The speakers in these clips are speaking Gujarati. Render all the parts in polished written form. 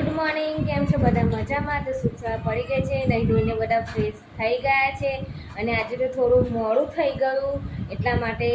Good morning. કેમ છો બધા? મજામાં? તો સુખસા પડી ગઈ છે, નહીં ધોઈને બધા ફ્રેશ થઈ ગયા છે. અને આજે તો થોડું મોડું થઈ ગયું, એટલા માટે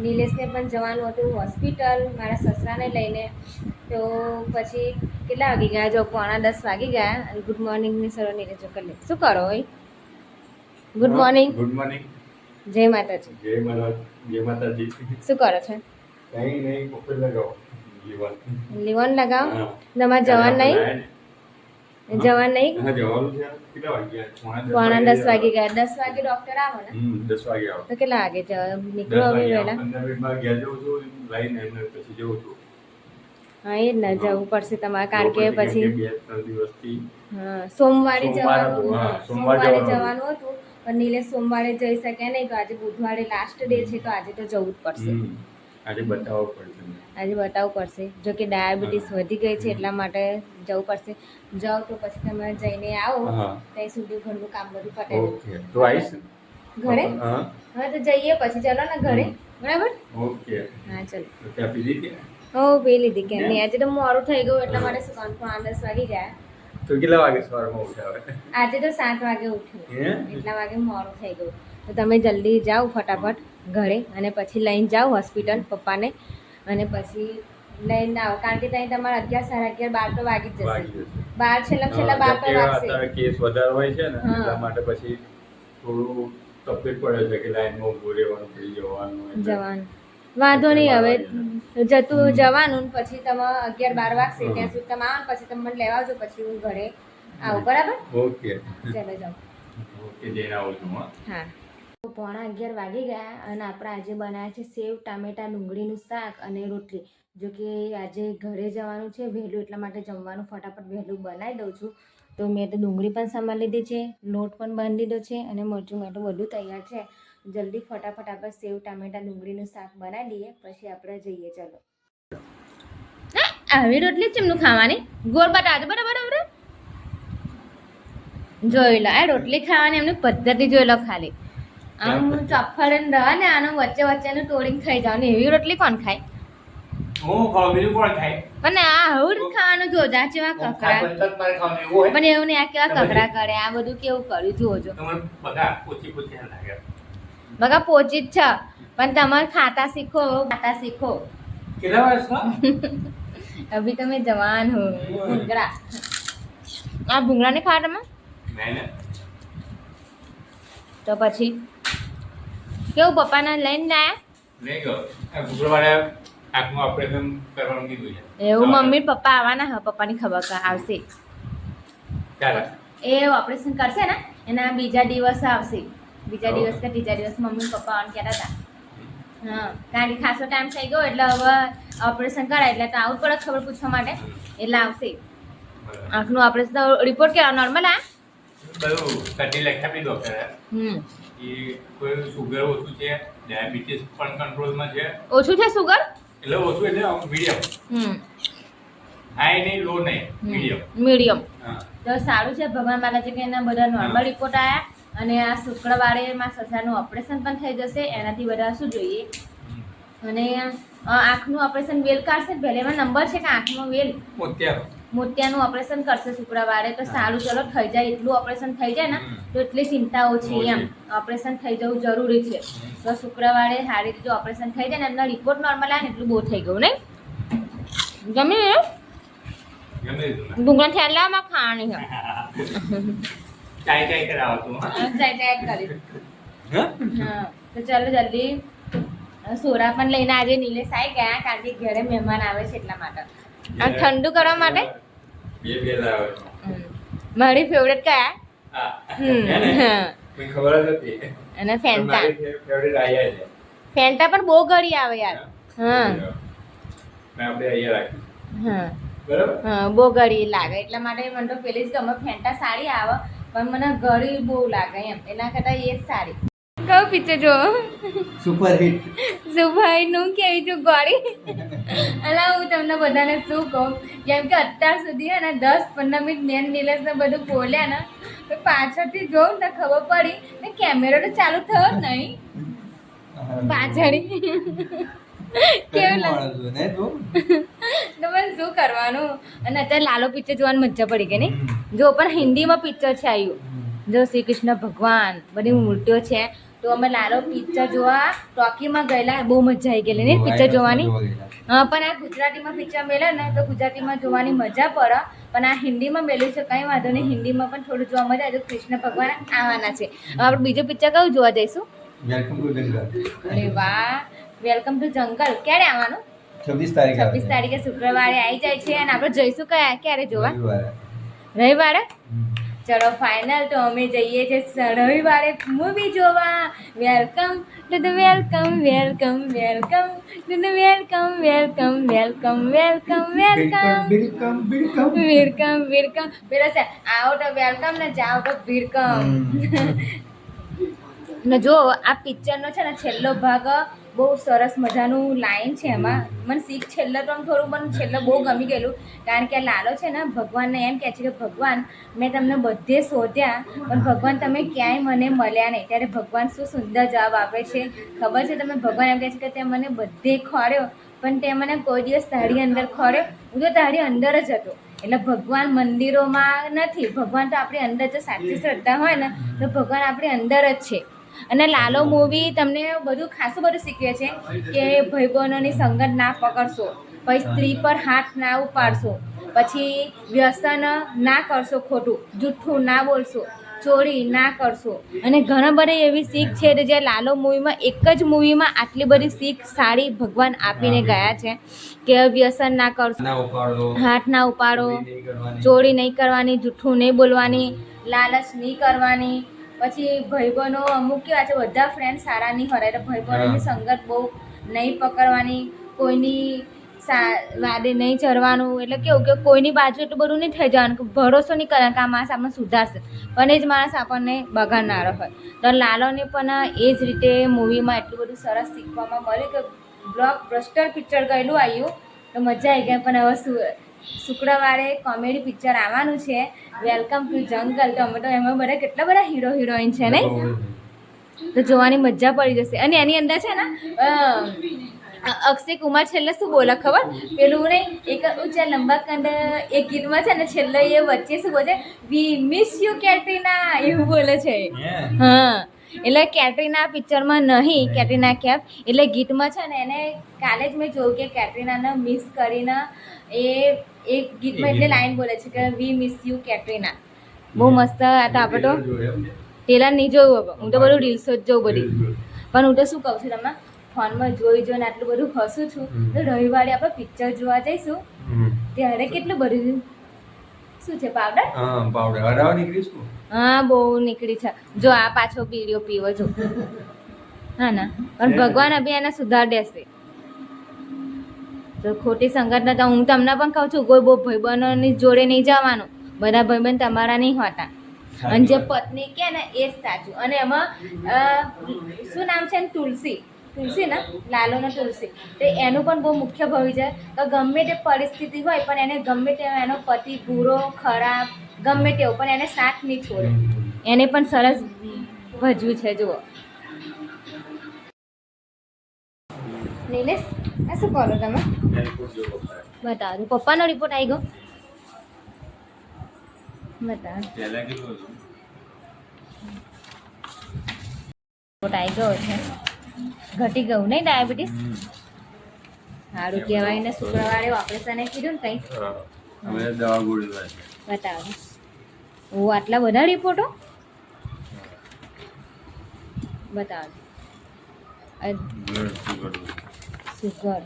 નિલેશને પણ જવાનું હતું હોસ્પિટલ મારા સસરાને લઈને. તો પછી કેટલા વાગી ગયા? જો 9:45 વાગી ગયા. અને ગુડ મોર્નિંગની સરો નિલેશ કરી લે. શું કરો હોય? Good morning. Good morning. જય માતાજી. જય માતાજી. શું કરો છો? કઈ નહીં, કોફી લગાવો. લીવન લગાવો. તમારે જવાનું નહીં? જવાનું નહીં? હા, જવાનું છે. કેટલા વાગ્યા? 9:45 વાગી ગયા. 10 વાગે ડોક્ટર આવે ને? 10 વાગે આવો. તો કેટલા વાગે નીકળો હવે વહેલા? 15 મિનિટમાં ગયા જવું છું, લઈને પછી જવું છું. હા, એ જ ને, જવું પડશે તમારે, કારણ કે પછી 2-3 દિવસથી સોમવારે જવાનું. હા, સોમવારે જવાનું હતું, પણ નિલેશ સોમવારે જઈ શક્યા નહીં, તો આજે બુધવારે લાસ્ટ ડે છે, તો આજે તો જવું જ પડશે. આજે બતાવવું પડશે. આજે બતાવવું પડશે. જો કે ડાયાબિટીસ વધી ગઈ છે, એટલા માટે જવું પડશે. જાઓ તો પછી તમે જઈને આવો, ત્યાં સુધી ઘરનું કામ બધું પતાવી દો. ઓકે, તો આવીશ ઘરે? હા, તો જઈએ પછી. ચલો ને ઘરે, બરાબર? ઓકે. હા, ચલો. તો ત્યાં પીધી કે? હો, પી લીધી. કેમ નહીં? આજે તો મોડું થઈ ગયું, એટલા માટે શું કામ 10 વાગી ગયા. તો કેટલા વાગે સવારમાં ઉઠાવે? આજે તો 7 વાગે ઉઠ્યું, એટલા વાગે મોડું થઈ ગયું. તો તમે જલ્દી જાઓ ફટાફટ ઘરે, અને પછી લઈને જાઓ હોસ્પિટલ પપ્પાને, અને પછી લઈને આવો, કારણ કે ત્યાં તમારે 11, 11:30, 12 તો વાગી જ જશે. 12 છેલ્લા 12 તો વાગશે. અત્યારે કેસ વધારે હોય છે ને, એટલા માટે પછી થોડું તકલીફ પડે છે કે લાઈનમાં ઊભું રહેવાનું, થઈ જવાનું. વાંધો નહીં, હવે જવાનું, પછી તમે 11-12 વાગશે ત્યાં સુધી તમે આવો, પછી તમે મને લેવા આવજો, પછી હું ઘરે આવું, બરાબર? ઓકે, ચાલો જાઓ. ઓકે, જઈને આવું છું. હા. 11:45 વાગી ગયા, અને આપણે આજે બનાવ્યા છે સેવ ટામેટા ડુંગળીનું શાક અને રોટલી. જો કે આજે ઘરે જવાનું છે વહેલું, એટલા માટે જમવાનું ફટાફટ વહેલું બનાવી દઉં છું. તો મેં તો ડુંગળી પણ સમારી લીધી છે, લોટ પણ બાંધી લીધો છે, અને મરચું માટું બધું તૈયાર છે. જલ્દી ફટાફટ આપણે સેવ ટામેટા ડુંગળીનું શાક બનાવી દઈએ, પછી આપણે જઈએ. ચાલો. આવી રોટલી જ એમનું ખાવાની, ગોળ બટાકા બરાબર. જોઈ લો, આ રોટલી ખાવાની એમની પદ્ધતિ જોઈ લો ખાલી. આમ ચફ્ફડ રહે ને, આનું વચ્ચે વચ્ચેનું તોડીને ખાઈ જવાનું. એવી રોટલી કોણ ખાય? બીજું કોણ ખાય? પણ આ હવું ખાવાનું જોજા કેવા કકરા. પણ એવું નહીં, આ કેવા કકરા કરે, આ બધું કેવું કર્યું જોજો. બગા પોચી જ છે, પણ તમારે ખાતા શીખો. કેટલા વર્ષનો? અભી તમે જવાન હો. ભૂંગળા, આ ભૂંગળા નહીં ખાવા તમે? તો પછી કેવું પપ્પાને લઈને એવું મમ્મી પપ્પા આવવાના હા, પપ્પાની ખબર આવશે. એ ઓપરેશન કરશે ને, એના બીજા દિવસ આવશે. બીજા દિવસ કે ત્રીજા દિવસ મમ્મી પપ્પા આવવાનું કહેતા હતા. હા, કારણ કે ખાસો ટાઈમ થઈ ગયો, એટલે હવે ઓપરેશન કરાય એટલે તો આવું પડે ખબર પૂછવા માટે, એટલે આવશે. આંખનું ઓપરેશન રિપોર્ટ કેવા નોર્મલ? સુગર ઓછું છે, ડાયાબિટીસ પણ કંટ્રોલમાં છે. ઓછું છે સુગર? એટલે ઓછું એટલે મીડિયમ. હાઈ નહીં, લો નહીં, મીડિયમ. તો સારું છે, ભગવાન માતાજી કે એના બધા નોર્મલ રિપોર્ટ આવ્યા. અને આ શુક્રવારે મારા સસરાનું ઓપરેશન પણ થઈ જશે, એનાથી બધા શું જોઈએ. અને આંખનું ઓપરેશન વેલ કાઢશે, પહેલેમાં નંબર છે કે આંખનો વેલ મોતિયાનું ઓપરેશન કરશે શુક્રવારે. તો સારું, ચલો થઈ જાય, એટલું ઓપરેશન થઈ જાય ને તો એટલી ચિંતા ઓછી. એમ ઓપરેશન થઈ જવું જરૂરી છે. તો શુક્રવારે સારી રીતે ઓપરેશન થઈ જાય ને, એમના રિપોર્ટ નોર્મલ આવે ને એટલું બહુ થઈ ગયું નહીં. જમી ડુંગળા થેલામાં ખાવાની છે. ચાય કરાવો તું. ચાય કરી. હા, તો ચાલો જલ્દી. સોરા પણ લઈને આજે નિલેશ આવી ગયા, કારણ કે ઘરે મહેમાન આવે છે, એટલા માટે. આ ઠંડુ કરવા માટે મારી ફેવરેટ કયા? ખબર જ હતી. અને ફેન્ટા પણ બહુ ઘડી આવે યાર. હા, બહુ ઘડી લાગે, એટલા માટે મને તો પેલી જ ગમે. ફેન્ટા સારી આવે, પણ મને ઘડી બહુ લાગે એમ, એના કરતા એ જ સારી. કયું પિક્ચર જો? સુપરહિટ નું કેવી છું ગોળી. અલા, હું તમને બધાને શું કહું, કેમ કે અત્યાર સુધી હે ને 10-15 મિનિટ મેન નિલેશને બધું બોલ્યા ને, તો પાછળથી જોઉં ને ખબર પડી ને કેમેરો તો ચાલુ થયો જ નહીં પાછળ. કેવું લાગે તો મને શું કરવાનું. અને અત્યારે લાલો પિક્ચર જોવાની મજા પડી ગઈ નહીં. જો પણ હિન્દીમાં પિક્ચર છે આવ્યું, જો શ્રી કૃષ્ણ ભગવાન બધી મૂર્તિઓ છે. તો અમે લાલો પિક્ચર જોવા ટોકીમાં ગયેલા, બહુ મજા આવી ગયેલી નહીં પિક્ચર જોવાની. હા, પણ આ ગુજરાતીમાં પિક્ચર મેળે ને તો ગુજરાતીમાં જોવાની મજા પડે, પણ આ હિન્દીમાં મેળ્યું છે કંઈ વાંધો નહીં. હિન્દીમાં પણ થોડું જોવા મજા આવે. કૃષ્ણ ભગવાન આવવાના છે. હવે આપણે બીજું પિક્ચર કયું જોવા જઈશું? વેલકમ ટુ જંગલ. અરે વાહ, વેલકમ ટુ જંગલ ક્યારે આવવાનું? 26 તારીખે શુક્રવારે આવી જાય છે. અને આપણે જઈશું ક્યારે જોવા? રવિવારે. ચલો ફાઇનલ, તો અમે જઈએ છીએ રવિવારે મૂવી જોવા. Welcome to the welcome welcome welcome to the welcome welcome welcome welcome welcome welcome પેલા છે આઉટ ઓફ વેલકમ ને જાઓ તો વેલકમ. ને જો આ પિક્ચરનો છે ને છેલ્લો ભાગ બહુ સરસ મજાનું લાઈન છે એમાં. મને શીખ છેલ્લે તો થોડું મને છેલ્લે બહુ ગમી ગયેલું, કારણ કે લાલો છે ને ભગવાનને એમ કહે છે કે ભગવાન મેં તમને બધે શોધ્યા પણ ભગવાન તમે ક્યાંય મને મળ્યા નહીં. ત્યારે ભગવાન શું સુંદર જવાબ આપે છે ખબર છે તમને? ભગવાન એમ કહે છે કે તે મને બધે ખોળ્યો પણ તે મને કોઈ દિવસ તારી અંદર ખોળ્યો, હું તો તારી અંદર જ હતો. એટલે ભગવાન મંદિરોમાં નથી, ભગવાન તો આપણી અંદર જો સાચી શ્રદ્ધા હોય ને તો ભગવાન આપણી અંદર જ છે. અને લાલો મૂવી તમને બધું ખાસું બધું શીખવે છે કે ભાઈ બહેનોની સંગત ના પકડશો, પછી સ્ત્રી પર હાથ ના ઉપાડશો, પછી વ્યસન ના કરશો, ખોટું જૂઠું ના બોલશો, ચોરી ના કરશો. અને ઘણા બધા એવી શીખ છે જે લાલો મૂવીમાં એક જ મૂવીમાં આટલી બધી શીખ સારી ભગવાન આપીને ગયા છે કે વ્યસન ના કરશો, હાથ ના ઉપાડો, ચોરી નહીં કરવાની, જૂઠું નહીં બોલવાની, લાલચ નહીં કરવાની. પછી ભાઈબંધો અમુક કેવા છે બધા ફ્રેન્ડ સારા નહીં હોય, એટલે ભાઈબંધોની સંગત બહુ નહીં પકડવાની, કોઈની વાદે નહીં ચરવાનું. એટલે કેવું કે કોઈની બાજુ એટલું બધું નહીં થઈ જવાનું કે ભરોસો નહીં કરવાનો કે આ માણસ આપણને સુધારશે, પણ એ જ માણસ આપણને બગાડનારો હોય. તો લાલોને પણ એ જ રીતે મૂવીમાં એટલું બધું સરસ શીખવામાં મળ્યું કે બ્લોક બસ્ટર પિક્ચર ગયેલું આવ્યું તો મજા આવી ગઈ. પણ હવે શુક્રવારે કોમેડી પિક્ચર આવવાનું છે વેલકમ ટુ જંગલ. તો અમે તો એમાં બધા કેટલા બધા હીરો હિરોઈન છે નહીં, તો જોવાની મજા પડી જશે. અને એની અંદર છે ને અક્ષય કુમાર છેલ્લે શું બોલે ખબર? પેલું નહીં એક ઊંચા લંબા કંદ એક ગીતમાં છે ને છેલ્લે એ વચ્ચે શું બોલે? વી મિસ યુ કેટરીના, એવું બોલે છે. હા, એટલે કેટરીના પિક્ચરમાં નહીં, કેટરીના કેફ એટલે ગીતમાં છે ને એને કાલે જ મેં જોયું કે કેટરીનાને મિસ કરીને એ એક ગીતમાં એટલે લાઈન બોલે છે કે વી મિસ યુ કેટરીના. બહુ મસ્ત. આ તો આપણે તો ટેલર નહીં જોયું, હવે હું તો બધું રીલ્સો જ જોઉં બધી. પણ હું તો શું કહું છું તમને, ફોનમાં જોઈને આટલું બધું હસું છું. તો રવિવારે આપણે પિક્ચર જોવા જઈશું ત્યારે કેટલું બધું શું છે પાવડર? હા, બહુ નીકળી છે. જો આ પાછો બીડીઓ પીવો જો. હા ના, પણ ભગવાન અભી એને સુધાર દેશે. તો ખોટી સંગત નતા. હું તમને પણ કહું છું કોઈ બહુ ભાઈબંધોની જોડે નહીં જવાનું, બધા ભાઈબંધ તમારા નહીં હોતા. અને જે પત્ની કે ને એ જ સાચું. અને એમાં શું નામ છે? તુલસી ને લાલોને તુલસી, તો એનું પણ બહુ મુખ્ય ભવિ છે કે ગમે તે પરિસ્થિતિ હોય પણ એને ગમે તે એનો પતિ બુરો ખરાબ ગમે તેવું પણ એને સાથ નહીં છોડે. એને પણ સરસ ભજવ્યું છે. જુઓ નિલેશ, આ શું કરો તમે? બતાવો. પપ્પાનો રિપોર્ટ આવી ગયો? બતાવો. રિપોર્ટ આવી ગયો છે. ઘટી ગયું નહીં ડાયાબિટીસ? સારું કહેવાય ને. શુક્રવારે ઓપરેશન કીધું ને કંઈ? બતાવો. ઓ, આટલા બધા રિપોર્ટો? બતાવો. સુગર.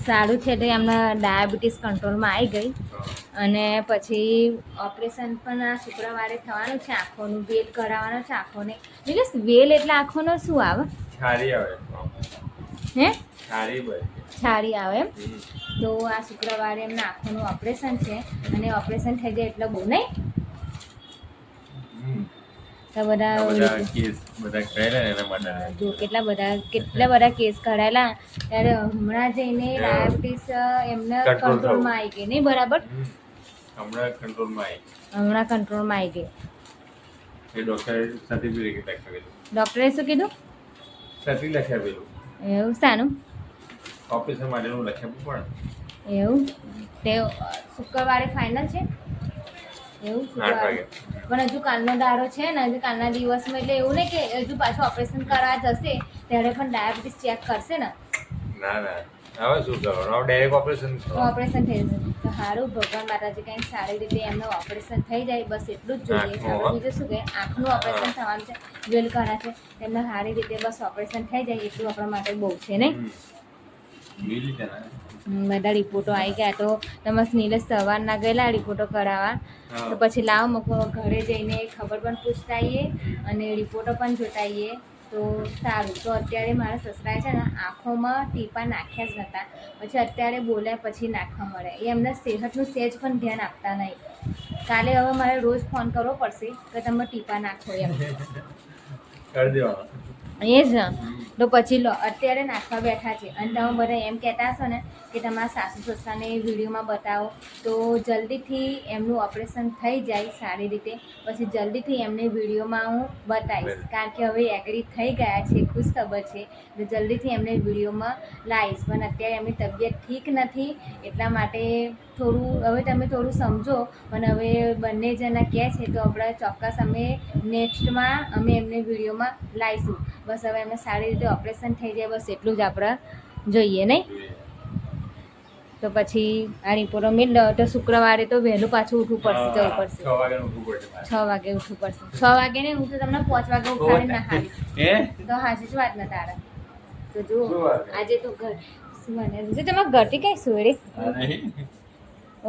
સારું છે તો એમને ડાયાબિટીસ કંટ્રોલમાં આવી ગઈ. અને પછી ઓપરેશન પણ આ શુક્રવારે થવાનું છે. આંખોનું વેલ કરાવવાનો છે. આંખોને એટલે વેલ એટલે આંખોનો શું આવે? છારી આવે. હે? છારી આવે એમ? તો આ શુક્રવારે એમના આંખોનું ઓપરેશન છે. અને ઓપરેશન થઈ જાય એટલે બહુ નહીં તો બધા જો કેટલા બધા કેસ કરાયેલા. ત્યારે હમણાં જઈને ડાયાબિટીસ એમને કંટ્રોલમાં આવી ગઈ નહીં? બરાબર, હમણાં કંટ્રોલમાં આવી. હમણાં કંટ્રોલમાં આવી ગઈ. એ ડોક્ટરે સર્ટિફિકેટ લખાવેલું. ડૉક્ટરે શું કીધું? સર્ટિ લખાવેલું. એવું શાનું? ઓપરેશન માટેનું લખાવ્યું પણ. એવું તે શુક્રવારે ફાઇનલ છે? એવું 8 શુક્રવારે વાગે. પણ હજુ કાલનો દાડો છે ને, હજુ કાલના દિવસમાં, એટલે એવું નહીં કે હજુ પાછું ઓપરેશન કરવા જશે ત્યારે પણ ડાયાબિટીસ ચેક કરશે ને. ના હવે શું કરવાનું? હવે ડાયરેક્ટ ઓપરેશન ઓપરેશન થઈ જશે તો સારું, ભગવાન માતાજી કંઈ સારી રીતે એમનું ઓપરેશન થઈ જાય, બસ એટલું જ જોઈએ. આપણે બીજું શું કે આંખનું ઓપરેશન થવાનું છે, વેલકણા છે, એમને સારી રીતે બસ ઓપરેશન થઈ જાય એટલું આપણા માટે બહુ છે નહીં. બધા રિપોર્ટો આવી ગયા તો તમે નીલેશ સવારના ગયેલા રિપોર્ટો કરાવવા, તો પછી લાવ મૂકો ઘરે જઈને ખબર પણ પૂછતા આવીએ અને રિપોર્ટો પણ જોતા આવીએ તો સારું. તો અત્યારે મારા સસરાએ છે ને આંખોમાં ટીપા નાખ્યા જ નહોતા, પછી અત્યારે બોલ્યા પછી નાખવા મળે. એ એમના સેહતનું સહેજ પણ ધ્યાન આપતા નહીં. કાલે હવે મારે રોજ ફોન કરવો પડશે કે તમે ટીપા નાખો એમ. કરી દેવાનું. એ જ તો પછી લો અત્યારે નાખવા બેઠા છે. અને તમે બધા એમ કહેતા હશો ને કે તમારા સાસુ સસરાને વિડીયોમાં બતાવો તો જલ્દીથી એમનું ઓપરેશન થઈ જાય સારી રીતે, પછી જલ્દીથી એમને વિડીયોમાં હું બતાવીશ. કારણ કે હવે એગ્રી થઈ ગયા છે, ખુશ ખબર છે, તો જલ્દીથી એમને વિડીયોમાં લાવીશ. પણ અત્યારે એમની તબિયત ઠીક નથી એટલા માટે થોડું હવે તમે થોડું સમજો. પણ હવે બંને જણા કહે છે તો આપણે ચોક્કસ અમે નેક્સ્ટમાં અમે એમને વિડીયોમાં લાવીશું. બસ હવે એમને સારી રીતે ઓપરેશન થઈ જાય બસ એટલું જ આપણે જોઈએ નહીં. તો પછી આ રિપોર્ટો મિલ તો શુક્રવારે તો વહેલું પાછું ઉઠવું પડશે, જવું પડશે. 6 વાગે ઉઠવું પડશે. 6 વાગે ઉઠવું પડશે. 6 વાગે નહીં, હું તો તમને 5 વાગે ઉઠાડીને ના હારીશ. તો હાજી જ વાત ને તારે. તો જુઓ આજે તો ઘર શું બનાવ્યું છે તમારા ઘરથી કઈ સુવેડી?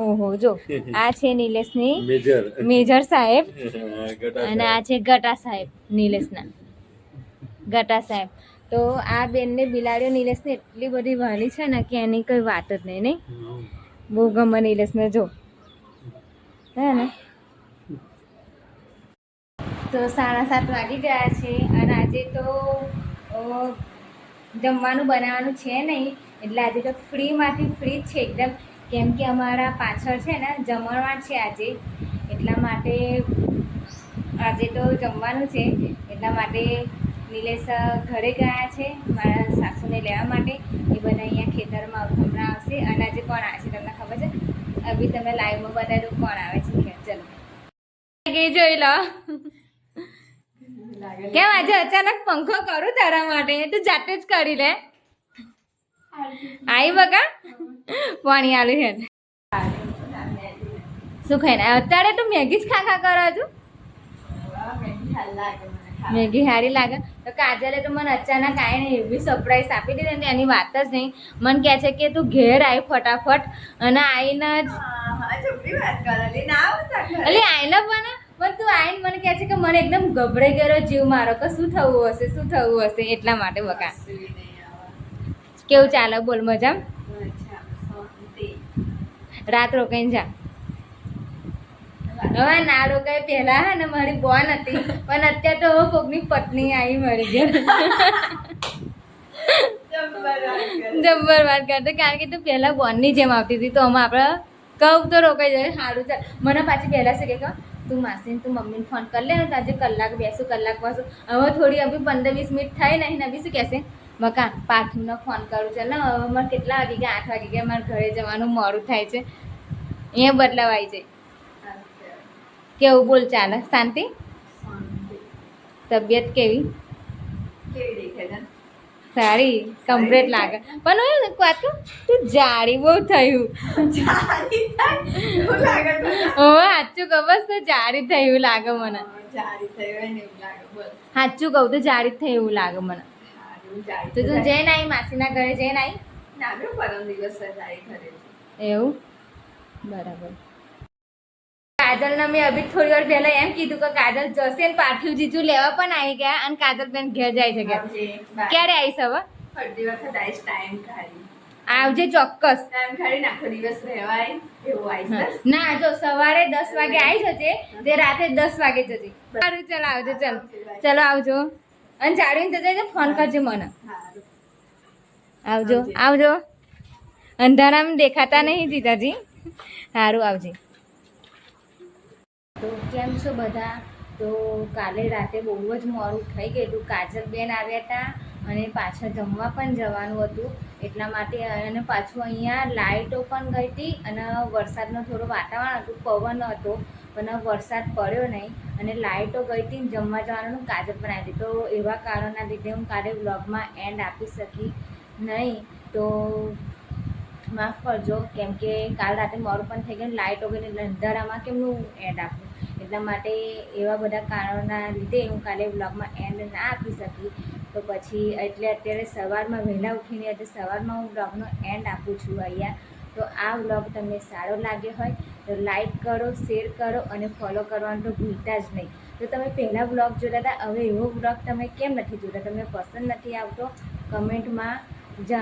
ઓહો જો આ છે નિલેશની મેજર સાહેબ અને આ છે ગટા સાહેબ નિલેશના. ગટા સાહેબ તો આ બેનને બિલાડીઓ નિલેશને એટલી બધી વહાલી છે ને કે એની કોઈ વાત જ નહીં. બહુ ગમે નિલેશને જો હે ને. તો 7:30 વાગી ગયા છે અને આજે તો જમવાનું બનાવવાનું છે નહીં, એટલે આજે તો ફ્રીમાંથી ફ્રી જ છે એકદમ. કેમ કે અમારા પાછળ છે ને જમણવાર છે આજે, એટલા માટે આજે તો જમવાનું છે. એટલા માટે નિલેશ ઘરે ગયા છે મારા સાસુને લેવા માટે. એ બધા અહીંયા ખેતરમાં હમણાં આવશે. અને આજે કોણ આવે છે તમને ખબર છે? અભી તમે લાઈવમાં બતાવી દો કોણ આવે છે. ચલો જોઈ લો. કેમ આજે અચાનક પંખો કરું તારા માટે? તું જાતે જ કરી લે. આઈ બકા પાણી આલુ છે. શું ખાઈને અત્યારે તું મેગી જ ખા કરો છું? મેગી સારી લાગે તો કાજલે તો મને અચાનક આવીને એવી સરપ્રાઈઝ આપી દીધી ને એની વાત જ નહીં. મને કહે છે કે તું ઘેર આવી ફટાફટ અને આવીને જ એટલે આવીને પણ તું આવીને મને કહે છે કે મને એકદમ ગભરાઈ ગયો જીવ મારો કે શું થવું હશે એટલા માટે બકા. કેવું ચાલે બોલ? મજા? રાત રોકાઈને જા. હવે ના રોકાય પહેલા હે ને મારી બોન હતી, પણ અત્યારે તો હવે કોકની પત્ની આવી મારી ઘેર. જબ્બર વાત કરતો. કારણ કે તું પહેલા બોનની જેમ આવતી હતી તો અમે આપણે કહું તો રોકાઈ જાય સારું ચાલ. મને પાછી પહેલા શું કે તું માસીને તું મમ્મીને ફોન કરી લે ને તો આજે કલાક બેસું કલાક પાછું. હવે થોડી અભી 15-20 મિનિટ થઈ નહીં ને અભી શું કહેશે બકા પાર્થિવનો ફોન કરું ચાલ ને. હવે મારે કેટલા વાગી ગયા? 8 વાગી ગયા. મારે ઘરે જવાનું મોડું થાય છે. અહીંયા બદલાવાઈ જાય. કેવું બોલ ચાલે? શાંતિ? તબિયત કેવી? સારી કમ્પ્લીટ લાગે. પણ હું વાત કહું તું જાડી બહુ થયું. સાચું ખબર તો જાડી થઈ એવું લાગે મને. સાચું કહું તો જાડી થઈ એવું લાગે મને. તો તું જઈને આવી માસીના ઘરે જઈને આવી? પરમ દિવસ એવું બરાબર. કાજલને મેં અભી થોડી વાર પહેલા એમ કીધું કે કાજલ જશે ને પાર્થિવ જીજુ લેવા પણ આવી ગયા અને કાજલ બેન ઘેર જાય છે. ક્યારે આવીશ હવે? આવજે ચોક્કસ. ના જો સવારે 10 વાગે આવી જજે, તે રાતે 10 વાગે જજે. સારું ચાલ આવજો. ચલો આવજો. અને જાળવીને જજે, ફોન કરજે મને. આવજો. અંધારામાં દેખાતા નહીં જીજાજી. સારું આવજે. તો કેમ છો બધા? તો કાલે રાતે બહુ જ મોડું થઈ ગયું હતું. કાજલબેન આવ્યા હતા અને પાછળ જમવા પણ જવાનું હતું, એટલા માટે. અને પાછું અહીંયા લાઇટો પણ ગઈ હતી અને વરસાદનો થોડો વાતાવરણ હતું, પવન હતો, પણ વરસાદ પડ્યો નહીં અને લાઇટો ગઈ હતી. જમવા જવાનું કાજલ પણ આવી હતી, તો એવા કારણના લીધે હું કાલે વ્લોગમાં એન્ડ આપી શકી નહીં. તો માફ કરજો, કેમ કે કાલ રાતે મોડું પણ થઈ ગયું, લાઇટો ગઈ એટલે અંધારામાં કેમનું એન્ડ આપું, એટલા માટે એવા બધા કારણોના લીધે હું કાલે વ્લોગમાં એન્ડ ના આપી શકી. તો પછી એટલે અત્યારે સવારમાં વહેલા ઉઠીને એટલે સવારમાં હું વ્લોગનો એન્ડ આપું છું અહીંયા. તો આ વ્લોગ તમને સારો લાગ્યો હોય તો લાઈક કરો, શેર કરો અને ફોલો કરવાનું તો ભૂલતા જ નહીં. તો તમે પહેલાં વ્લોગ જોતા હતા, હવે એવો વ્લોગ તમે કેમ નથી જોતા, તમને પસંદ નથી આવતો, કમેન્ટમાં